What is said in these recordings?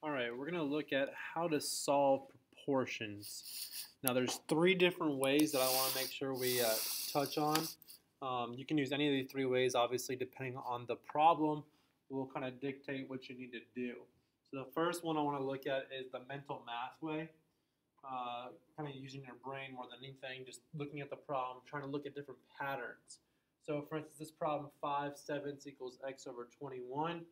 All right, we're going to look at how to solve proportions. Now, there's three different ways that I want to make sure we touch on. You can use any of these three ways, obviously, depending on the problem. Will kind of dictate what you need to do. So the first one I want to look at is the mental math way. Kind of using your brain more than anything, just looking at the problem, trying to look at different patterns. So for instance, this problem 5/7 equals x over 21.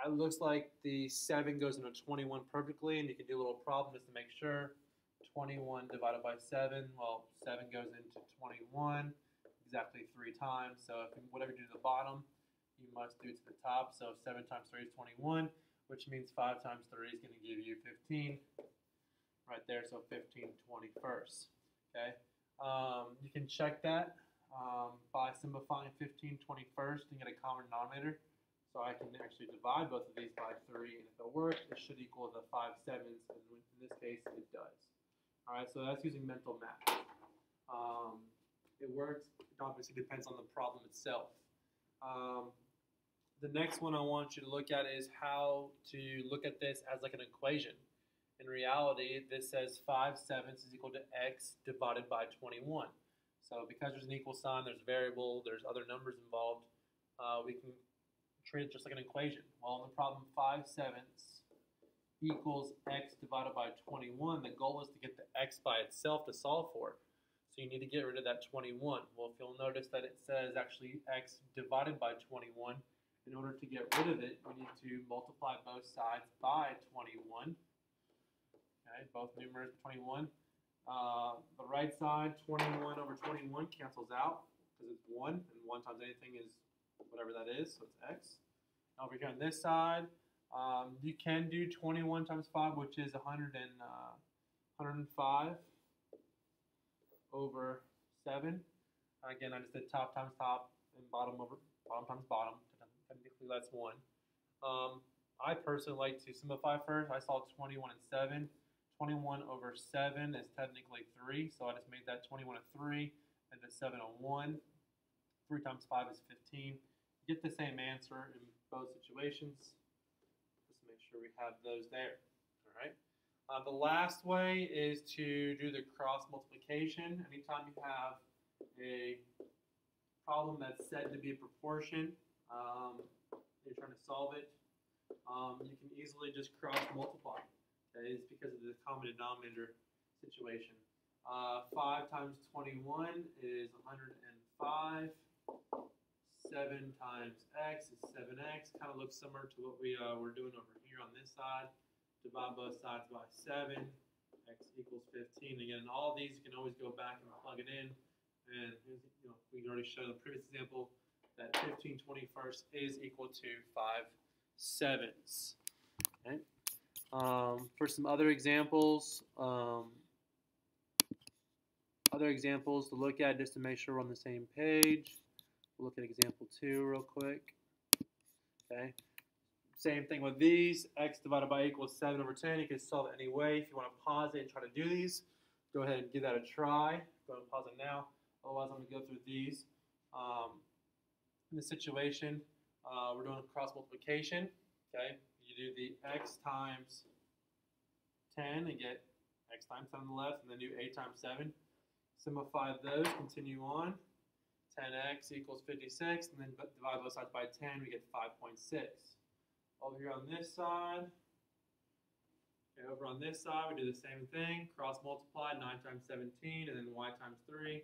It looks like the 7 goes into 21 perfectly, and you can do a little problem just to make sure. 21 divided by 7, well, 7 goes into 21 exactly 3 times. So if whatever you do to the bottom, you must do it to the top. So 7 times 3 is 21, which means 5 times 3 is going to give you 15 right there. So 15 21st. Okay. You can check that by simplifying 15 21st and get a common denominator. So I can actually divide both of these by 3, and if it works, it should equal the 5/7, and in this case, it does. All right, so that's using mental math. It works. It obviously depends on the problem itself. The next one I want you to look at is how to look at this as like an equation. In reality, this says 5/7 is equal to x divided by 21. So because there's an equal sign, there's a variable, there's other numbers involved, we can treat it just like an equation. Well, in the problem 5/7 equals x divided by 21, the goal is to get the x by itself to solve for. So you need to get rid of that 21. Well, if you'll notice that it says actually x divided by 21, in order to get rid of it, we need to multiply both sides by 21. Okay, both numerators 21. The right side, 21 over 21 cancels out because it's 1, and 1 times anything is whatever that is, so it's x. Now over here on this side, you can do 21 times 5, which is 105 over 7. Again, I just did top times top and bottom times bottom. Technically, that's 1. I personally like to simplify first. I saw 21 and 7. 21 over 7 is technically 3, so I just made that 21 a 3, and the 7 a 1. 3 times 5 is 15. Get the same answer in both situations. Just make sure we have those there. All right. The last way is to do the cross multiplication. Anytime you have a problem that's said to be a proportion, you're trying to solve it, you can easily just cross multiply. Okay, it's because of the common denominator situation. 5 times 21 is 105. 7 times x is 7x. Kind of looks similar to what we're doing over here on this side. Divide both sides by 7. X equals 15. Again, all these you can always go back and plug it in. And we already showed in the previous example that 15 21st is equal to 5/7. Okay. For some other examples to look at just to make sure we're on the same page. We'll look at example 2 real quick. Okay. Same thing with these. X divided by equals 7 over 10. You can solve it any way. If you want to pause it and try to do these, go ahead and give that a try. Go ahead and pause it now. Otherwise, I'm going to go through these. In this situation, we're doing cross multiplication. Okay. You do the x times 10 and get x times 10 on the left, and then do 8 times 7. Simplify those, continue on. 10x equals 56, and then divide both sides by 10, we get 5.6. Over here on this side, okay, over on this side, we do the same thing. Cross multiply, 9 times 17, and then y times 3.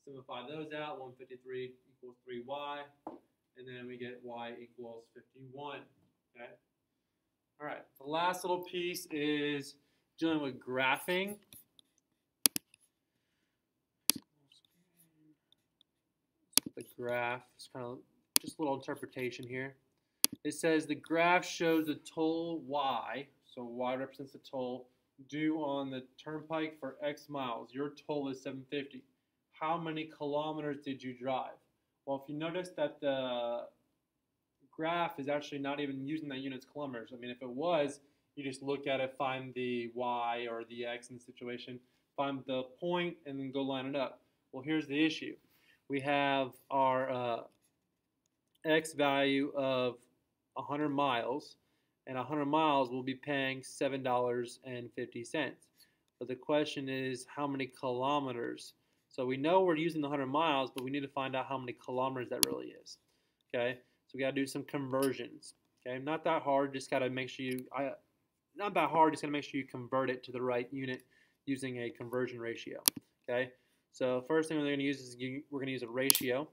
Simplify those out, 153 equals 3y, and then we get y equals 51. Okay. All right, the last little piece is dealing with graphing. The graph is kind of just a little interpretation here. It says the graph shows the toll y, so y represents the toll, due on the turnpike for x miles. Your toll is 750. How many kilometers did you drive? Well, if you notice that the graph is actually not even using that unit's kilometers. I mean, if it was, you just look at it, find the y or the x in the situation, find the point, and then go line it up. Well, here's the issue. We have our x value of 100 miles, and 100 miles, we'll be paying $7.50. But the question is, how many kilometers? So we know we're using the 100 miles, but we need to find out how many kilometers that really is. Okay, so we got to do some conversions. Okay, not that hard. Just got to make sure not that hard. Just got to make sure you convert it to the right unit using a conversion ratio. Okay, so first thing we're going to use is we're going to use a ratio.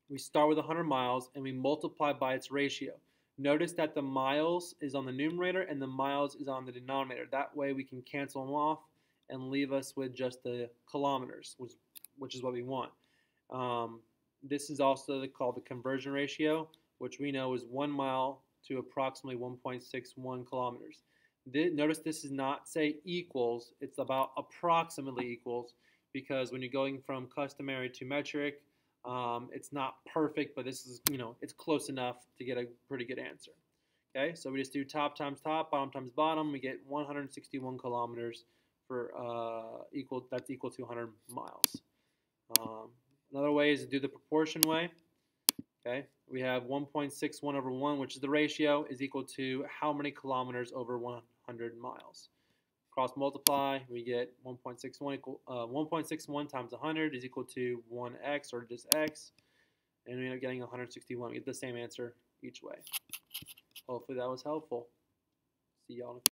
We start with 100 miles and we multiply by its ratio. Notice that the miles is on the numerator and the miles is on the denominator. That way we can cancel them off and leave us with just the kilometers, which is what we want. This is also called the conversion ratio, which we know is 1 mile to approximately 1.61 kilometers. Notice this is not say equals, it's about approximately equals, because when you're going from customary to metric, it's not perfect, but this is, it's close enough to get a pretty good answer. Okay, so we just do top times top, bottom times bottom. We get 161 kilometers for that's equal to 100 miles. Another way is to do the proportion way. Okay, we have 1.61 over 1, which is the ratio, is equal to how many kilometers over 100 miles. Cross multiply, we get 1.61 times 100 is equal to 1x, or just x, and we end up getting 161. We get the same answer each way. Hopefully that was helpful. See y'all.